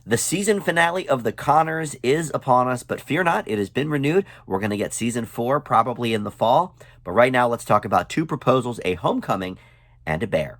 The season finale of The Conners is upon us, but fear not, it has been renewed. We're going to get season 4 probably in the fall. But right now, let's talk about two proposals, a homecoming, and a bear.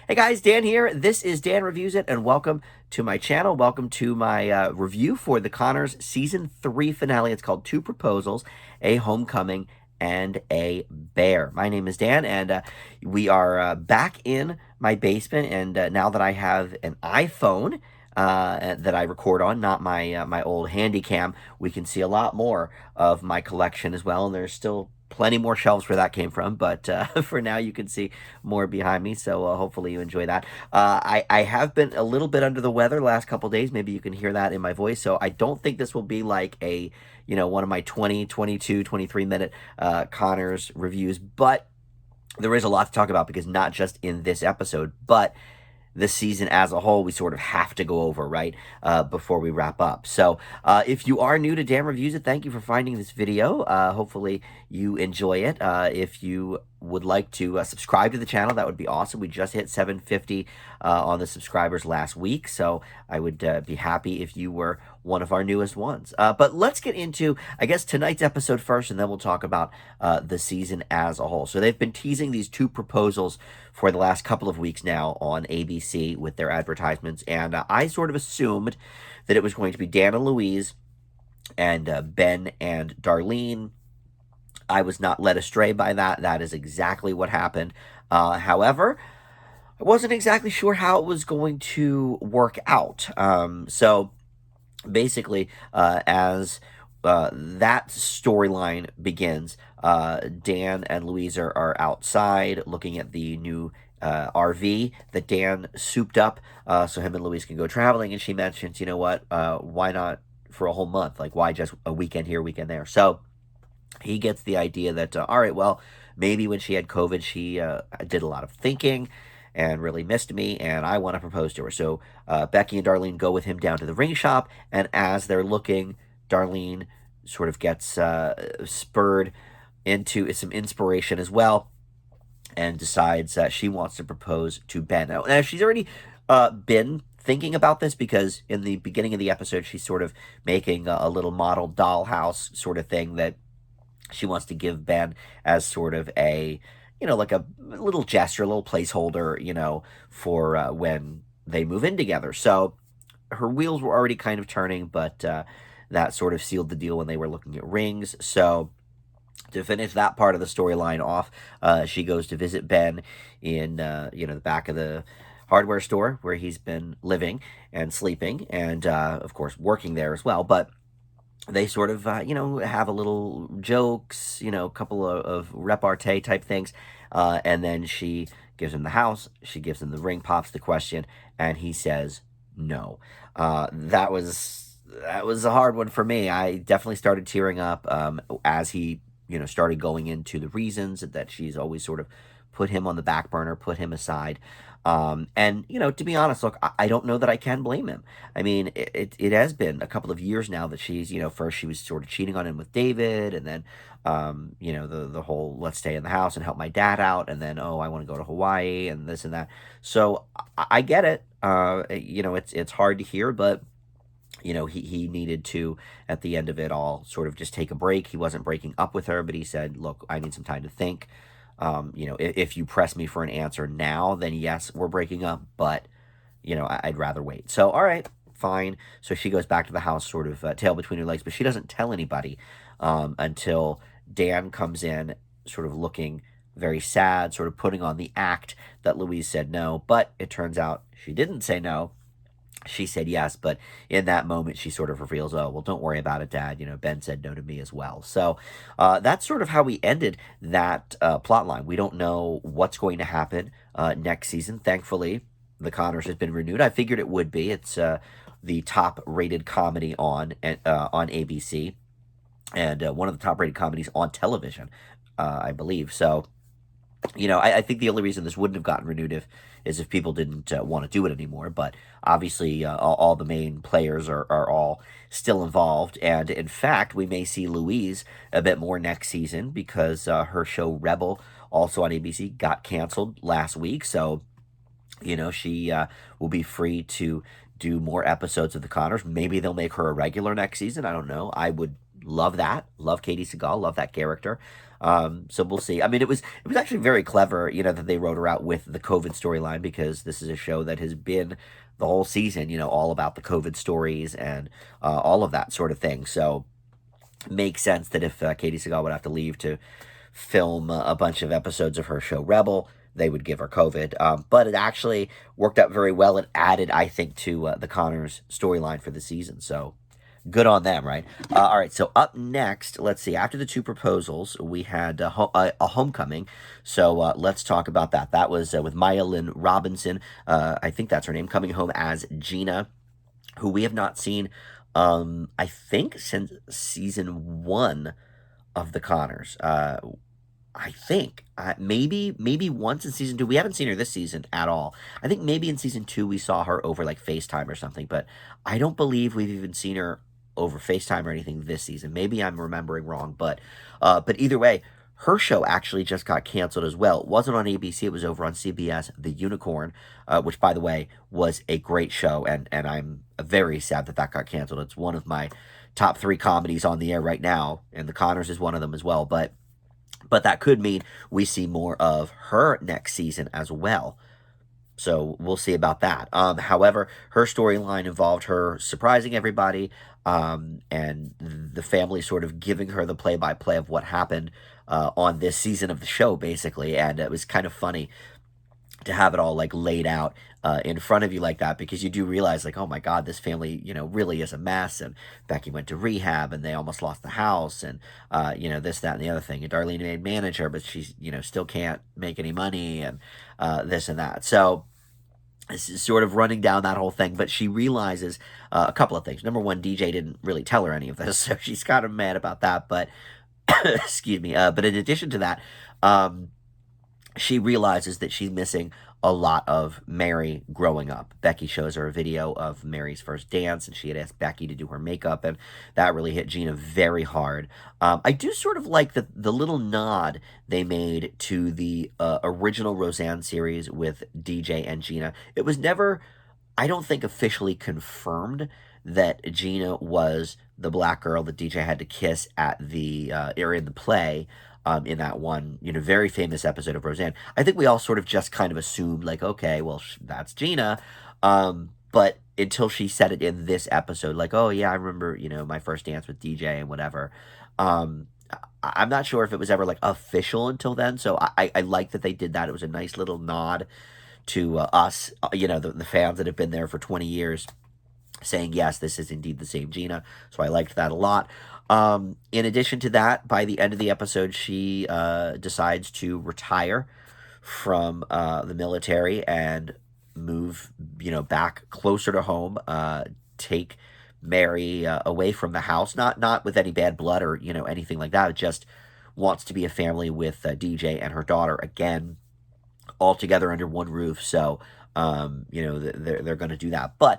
Hey guys, Dan here. This is Dan Reviews It, and welcome to my channel. Welcome to my review for The Conners season 3 finale. It's called Two Proposals, a Homecoming, and a Bear. My name is Dan, and we are back in my basement. And now that I have an iPhone that I record on, not my old Handycam, we can see a lot more of my collection as well. And there's still plenty more shelves where that came from, but for now you can see more behind me, so hopefully you enjoy that. I have been a little bit under the weather the last couple days. Maybe you can hear that in my voice, so I don't think this will be like a, one of my 20, 22, 23-minute Conners reviews, but there is a lot to talk about because not just in this episode, but this season as a whole, we sort of have to go over, right, before we wrap up. So if you are new to Dan Reviews It, thank you for finding this video. Hopefully you enjoy it. If you would like to subscribe to the channel, that would be awesome. We just hit 750 on the subscribers last week, so I would be happy if you were one of our newest ones. But let's get into, I guess, tonight's episode first, and then we'll talk about the season as a whole. So they've been teasing these two proposals for the last couple of weeks now on ABC with their advertisements, and I sort of assumed that it was going to be Dan and Louise and Ben and Darlene. I was not led astray by that. That is exactly what happened. However, I wasn't exactly sure how it was going to work out. So basically, as that storyline begins, Dan and Louise are outside looking at the new RV that Dan souped up so him and Louise can go traveling. And she mentions, you know what, why not for a whole month? Like, why just a weekend here, weekend there? So he gets the idea that, all right, well, maybe when she had COVID, she did a lot of thinking and really missed me, and I want to propose to her. So Becky and Darlene go with him down to the ring shop, and as they're looking, Darlene sort of gets spurred into some inspiration as well, and decides she wants to propose to Ben. Now she's already been thinking about this because in the beginning of the episode, she's sort of making a little model dollhouse sort of thing that she wants to give Ben as sort of a, like a little gesture, a little placeholder, for when they move in together. So her wheels were already kind of turning, but that sort of sealed the deal when they were looking at rings. So to finish that part of the storyline off, she goes to visit Ben in, the back of the hardware store where he's been living and sleeping and, of course, working there as well. But they sort of, have a little jokes, a couple of repartee type things. And then she gives him the house. She gives him the ring, pops the question, and he says no. That was a hard one for me. I definitely started tearing up as he, started going into the reasons that she's always sort of put him on the back burner, put him aside. And, to be honest, look, I don't know that I can blame him. I mean, it has been a couple of years now that she's, first she was sort of cheating on him with David, and then, the whole let's stay in the house and help my dad out, and then, oh, I want to go to Hawaii, and this and that. So I get it. It's hard to hear, but he needed to, at the end of it all, sort of just take a break. He wasn't breaking up with her, but he said, look, I need some time to think. If you press me for an answer now, then yes, we're breaking up, but, I'd rather wait. So, all right, fine. So she goes back to the house, sort of tail between her legs, but she doesn't tell anybody until Dan comes in, sort of looking very sad, sort of putting on the act that Louise said no, but it turns out she didn't say no. She said yes, but in that moment, she sort of reveals, oh, well, don't worry about it, Dad. Ben said no to me as well. So that's sort of how we ended that plot line. We don't know what's going to happen next season. Thankfully, The Conners has been renewed. I figured it would be. It's the top-rated comedy on ABC, and one of the top-rated comedies on television, I believe. So I think the only reason this wouldn't have gotten renewed is if people didn't want to do it anymore. But obviously, all the main players are all still involved. And in fact, we may see Louise a bit more next season because her show Rebel, also on ABC, got canceled last week. So, she will be free to do more episodes of The Connors. Maybe they'll make her a regular next season. I don't know. I would love that. Love Katie Seagal. Love that character. So we'll see. I mean, it was actually very clever, that they wrote her out with the COVID storyline, because this is a show that has been the whole season, all about the COVID stories and all of that sort of thing. So it makes sense that if Katie Seagal would have to leave to film a bunch of episodes of her show Rebel, they would give her COVID. But it actually worked out very well and added, I think, to the Connors storyline for the season. So good on them, right? All right, so up next, let's see. After the two proposals, we had a homecoming. So let's talk about that. That was with Maya Lynn Robinson. I think that's her name, coming home as Gina, who we have not seen, I think, since season 1 of the Connors. I think maybe once in season 2. We haven't seen her this season at all. I think maybe in season 2 we saw her over like FaceTime or something, but I don't believe we've even seen her over FaceTime or anything this season. Maybe I'm remembering wrong, but either way, her show actually just got canceled as well. It wasn't on ABC, it was over on CBS, The Unicorn, which, by the way, was a great show, and I'm very sad that got canceled. It's one of my top 3 comedies on the air right now, and The Connors is one of them as well, but that could mean we see more of her next season as well. So we'll see about that. However, her storyline involved her surprising everybody, and the family sort of giving her the play-by-play of what happened on this season of the show, basically. And it was kind of funny to have it all like laid out in front of you like that, because you do realize, like, oh my God, this family, really is a mess. And Becky went to rehab and they almost lost the house, and this, that, and the other thing. And Darlene made manager, but she's, still can't make any money, and this and that. So this is sort of running down that whole thing, but she realizes a couple of things. Number one, DJ didn't really tell her any of this, so she's kind of mad about that. But excuse me. But in addition to that, she realizes that she's missing a lot of Mary growing up. Becky shows her a video of Mary's first dance, and she had asked Becky to do her makeup, and that really hit Gina very hard. I do sort of like the little nod they made to the original Roseanne series with DJ and Gina. It was never, I don't think, officially confirmed that Gina was the black girl that DJ had to kiss at the area in the play, in that one, very famous episode of Roseanne. I think we all sort of just kind of assumed, like, okay, well, that's Gina. But until she said it in this episode, like, oh, yeah, I remember, my first dance with DJ and whatever. I'm not sure if it was ever, like, official until then. So I like that they did that. It was a nice little nod to us, the fans that have been there for 20 years, saying, yes, this is indeed the same Gina. So I liked that a lot. In addition to that, by the end of the episode, she decides to retire from the military and move, back closer to home, take Mary away from the house, not with any bad blood or, anything like that. It just wants to be a family with DJ and her daughter again, all together under one roof. So, they're going to do that. But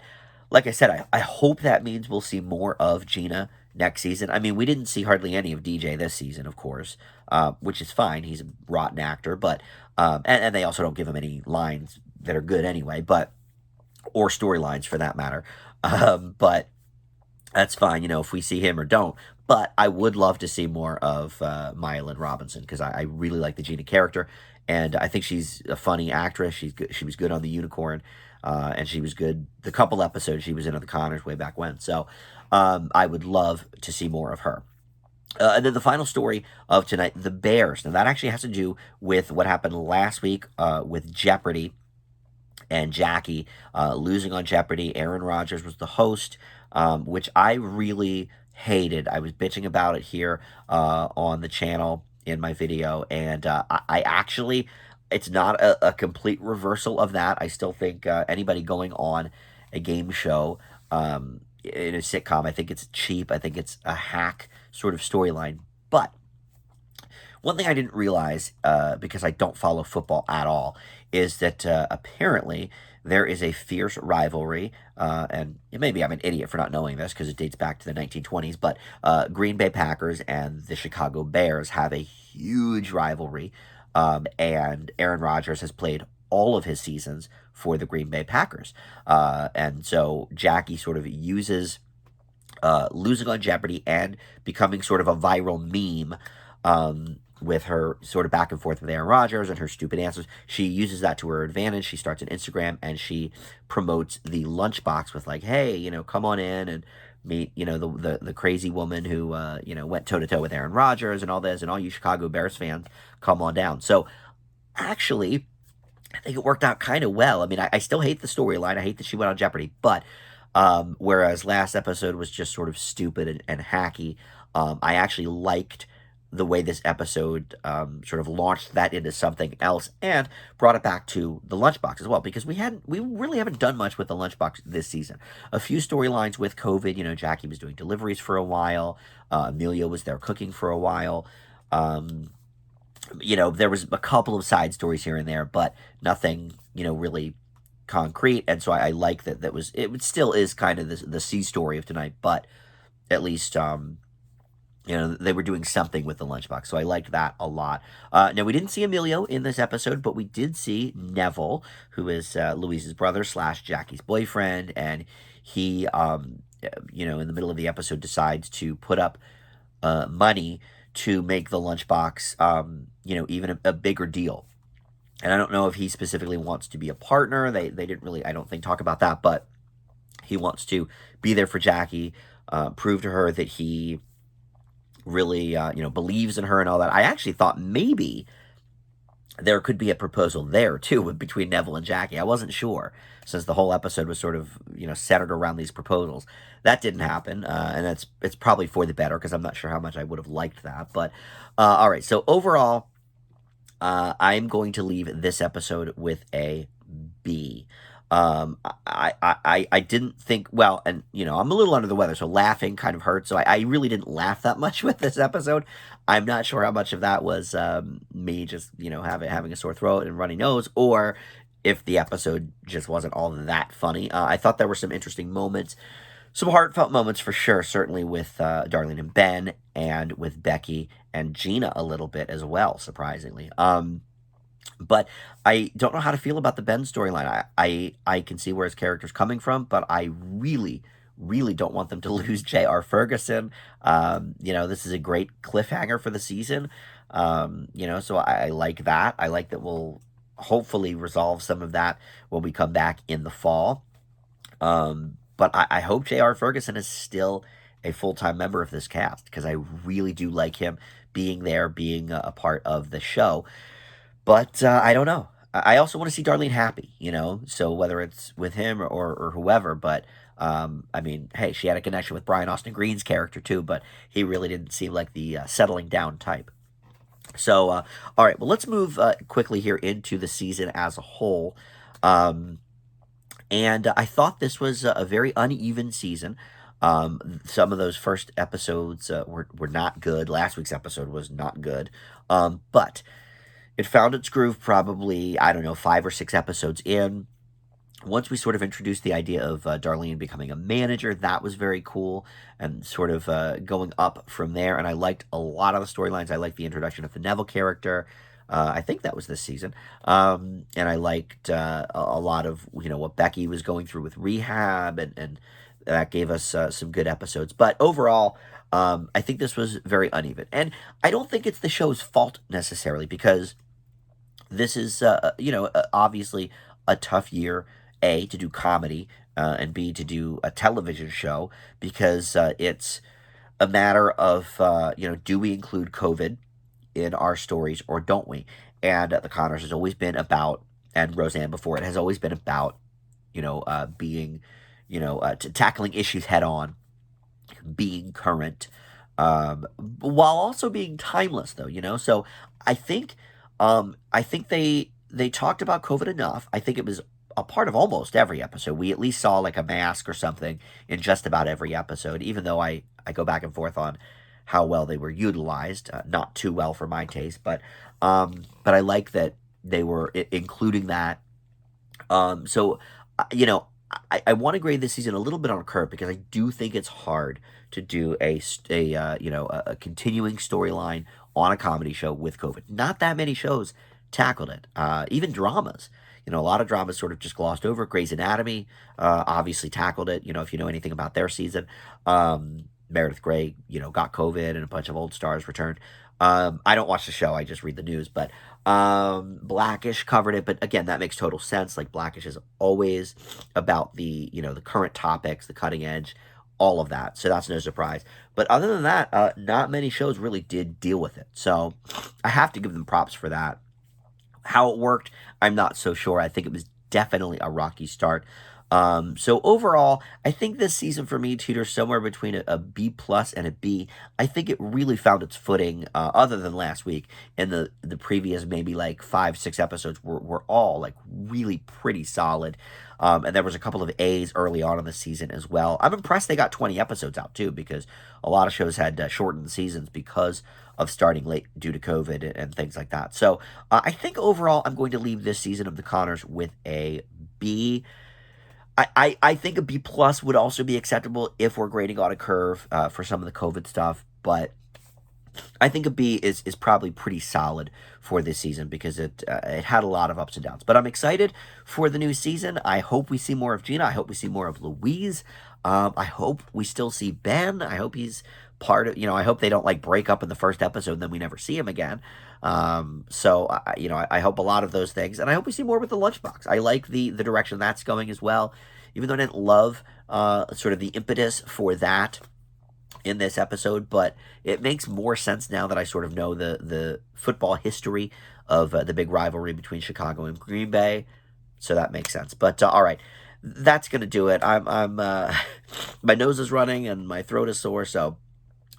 like I said, I hope that means we'll see more of Gina next season. I mean, we didn't see hardly any of DJ this season, of course, which is fine. He's a rotten actor, but and they also don't give him any lines that are good anyway, or storylines for that matter. But that's fine, if we see him or don't. But I would love to see more of Maya Lynn Robinson, because I really like the Gina character, and I think she's a funny actress. She's good. She was good on The Unicorn, and she was good the couple episodes she was in The Connors way back when. So I would love to see more of her. And then the final story of tonight, the Bears. Now, that actually has to do with what happened last week with Jeopardy and Jackie losing on Jeopardy. Aaron Rodgers was the host, which I really hated. I was bitching about it here on the channel in my video, and I actually, it's not a complete reversal of that. I still think anybody going on a game show in a sitcom, I think it's cheap. I think it's a hack sort of storyline. But One thing I didn't realize, because I don't follow football at all, is that apparently there is a fierce rivalry, and maybe I'm an idiot for not knowing this because it dates back to the 1920s, but Green Bay Packers and the Chicago Bears have a huge rivalry, and Aaron Rodgers has played all of his seasons for the Green Bay Packers. And so Jackie sort of uses losing on Jeopardy and becoming sort of a viral meme, with her sort of back and forth with Aaron Rodgers and her stupid answers. She uses that to her advantage. She starts an Instagram and she promotes the lunchbox with like, hey, come on in and meet, the crazy woman who, went toe to toe with Aaron Rodgers and all this, and all you Chicago Bears fans, come on down. So actually, I think it worked out kind of well. I mean, I still hate the storyline. I hate that she went on Jeopardy, but whereas last episode was just sort of stupid and hacky, I actually liked the way this episode sort of launched that into something else and brought it back to the lunchbox as well, because we really haven't done much with the lunchbox this season. A few storylines with COVID. Jackie was doing deliveries for a while. Amelia was there cooking for a while. There was a couple of side stories here and there, but nothing, really concrete. And so I like that it still is kind of the C story of tonight, but at least, they were doing something with the lunchbox. So I liked that a lot. Now, we didn't see Emilio in this episode, but we did see Neville, who is Louise's brother / Jackie's boyfriend. And he, in the middle of the episode, decides to put up money to make the lunchbox, even a bigger deal. And I don't know if he specifically wants to be a partner. They didn't really, I don't think, talk about that, but he wants to be there for Jackie, prove to her that he really, believes in her and all that. I actually thought maybe there could be a proposal there, too, between Neville and Jackie. I wasn't sure, since the whole episode was sort of, centered around these proposals. That didn't happen, and it's probably for the better, because I'm not sure how much I would have liked that. But, all right, so overall, I'm going to leave this episode with a B. I didn't think, well, and, I'm a little under the weather, so laughing kind of hurt, so I really didn't laugh that much with this episode. I'm not sure how much of that was me just, having a sore throat and runny nose, or if the episode just wasn't all that funny. I thought there were some interesting moments, some heartfelt moments for sure, certainly with Darlene and Ben, and with Becky and Gina a little bit as well, surprisingly. But I don't know how to feel about the Ben storyline. I can see where his character's coming from, but I really, really don't want them to lose J.R. Ferguson. This is a great cliffhanger for the season. So I like that. I like that we'll hopefully resolve some of that when we come back in the fall. But I hope J.R. Ferguson is still a full-time member of this cast, because I really do like him being there, being a part of the show. But I don't know. I also want to see Darlene happy, so whether it's with him or whoever. But, I mean, hey, she had a connection with Brian Austin Green's character, too, but he really didn't seem like the settling down type. So, all right, well, let's move quickly here into the season as a whole. And I thought this was a very uneven season. Some of those first episodes were not good. Last week's episode was not good. But it found its groove probably, 5 or 6 episodes in. Once we sort of introduced the idea of Darlene becoming a manager, that was very cool, and sort of going up from there. And I liked a lot of the storylines. I liked the introduction of the Neville character. I think that was this season. And I liked a lot of, what Becky was going through with rehab, and that gave us some good episodes. But overall, I think this was very uneven. And I don't think it's the show's fault necessarily, because this is, obviously a tough year, A, to do comedy, and B, to do a television show, because it's a matter of, do we include COVID in our stories or don't we? And The Conners has always been about, and Roseanne before it, has always been about, being, tackling issues head on, being current, while also being timeless, though. So I think they talked about COVID enough. I think it was a part of almost every episode. We at least saw like a mask or something in just about every episode, even though I go back and forth on how well they were utilized. Not too well for my taste, but I like that they were including that. So, you know, I want to grade this season a little bit on a curve because I do think it's hard to do a continuing storyline on a comedy show with COVID. Not that many shows tackled it. Even dramas. A lot of dramas sort of just glossed over. Grey's Anatomy obviously tackled it. If you know anything about their season, Meredith Grey, got COVID and a bunch of old stars returned. I don't watch the show. I just read the news, but Blackish covered it, but again, that makes total sense. Like Blackish is always about the current topics, the cutting edge, all of that. So that's no surprise. But other than that, not many shows really did deal with it. So I have to give them props for that. How it worked, I'm not so sure. I think it was definitely a rocky start. So overall, I think this season for me teeters somewhere between a B plus and a B. I think it really found its footing, other than last week. And the previous maybe like 5-6 episodes were all like really pretty solid. And there was a couple of A's early on in the season as well. I'm impressed they got 20 episodes out too, because a lot of shows had shortened seasons because of starting late due to COVID and things like that. So I think overall, I'm going to leave this season of The Conners with a B. I think a B plus would also be acceptable if we're grading on a curve for some of the COVID stuff, but I think a B is probably pretty solid for this season because it had a lot of ups and downs. But I'm excited for the new season. I hope we see more of Gina. I hope we see more of Louise. I hope we still see Ben. I hope he's part of, I hope they don't like break up in the first episode and then we never see him again. I hope a lot of those things. And I hope we see more with the Lunchbox. I like the direction that's going as well. Even though I didn't love sort of the impetus for that in this episode, but it makes more sense now that I sort of know the football history of the big rivalry between Chicago and Green Bay. So that makes sense. But all right, that's gonna do it. I'm my nose is running and my throat is sore, so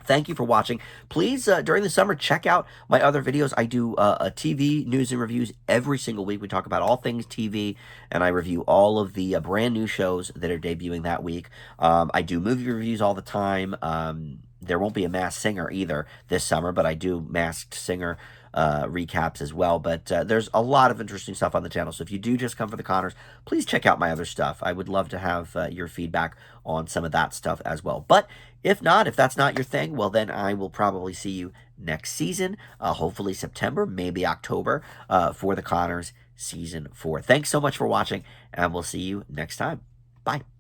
thank you for watching. Please, during the summer, check out my other videos. I do TV news and reviews every single week. We talk about all things TV, and I review all of the brand new shows that are debuting that week. I do movie reviews all the time. There won't be a Masked Singer either this summer, but I do Masked Singer recaps as well. But there's a lot of interesting stuff on the channel. So if you do just come for the Conners, please check out my other stuff. I would love to have your feedback on some of that stuff as well. But if not, if that's not your thing, well, then I will probably see you next season, hopefully September, maybe October, for the Conners Season 4. Thanks so much for watching, and we'll see you next time. Bye.